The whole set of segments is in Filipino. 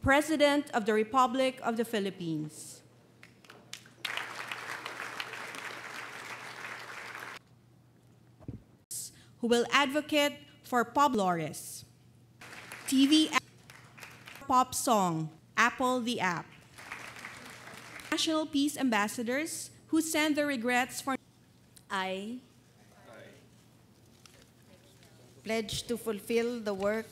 President of the Republic of the Philippines. Who will advocate for pop Flores. TV pop song, Apple the App. National Peace Ambassadors who send their regrets for I pledge to fulfill the work,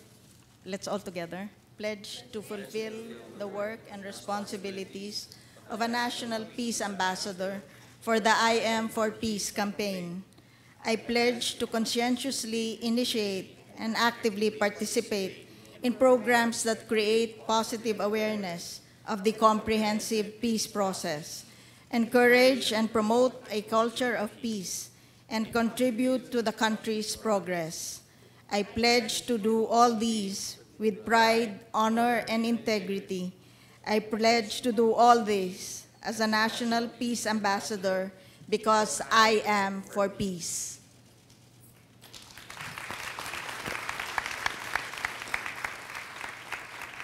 let's all together, pledge to fulfill the work and responsibilities of a National Peace Ambassador for the I Am for Peace campaign. I pledge to conscientiously initiate and actively participate in programs that create positive awareness of the comprehensive peace process, encourage and promote a culture of peace, and contribute to the country's progress. I pledge to do all these with pride, honor, and integrity. I pledge to do all this as a National Peace Ambassador because I am for peace.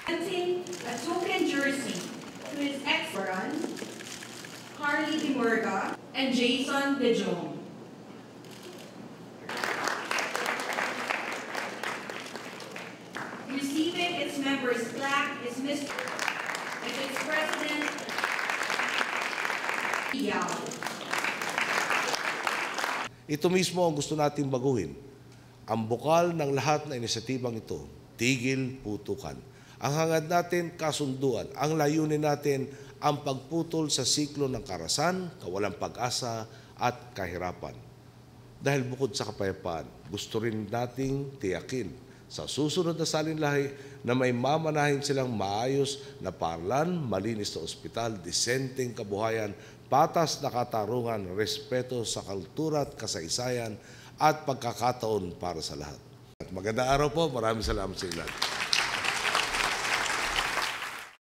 Presenting a token jersey to his ex-run, Carly Dimurga and Jason De Jong. Receiving its members' plaque is Mr. and its President, Yao. Ito mismo ang gusto nating baguhin. Ang bukal ng lahat na inisyatibang ito, tigil putukan. Ang hangad natin, kasunduan. Ang layunin natin, ang pagputol sa siklo ng karahasan, kawalang pag-asa at kahirapan. Dahil bukod sa kapayapaan, gusto rin nating tiyakin sa susunod na salinlahi na may mamanahin silang maayos na paaralan, malinis na ospital, disenteng kabuhayan, patas na katarungan, respeto sa kultura at kasaysayan at pagkakataon para sa lahat. At magandang araw po, maraming salamat sa ilan.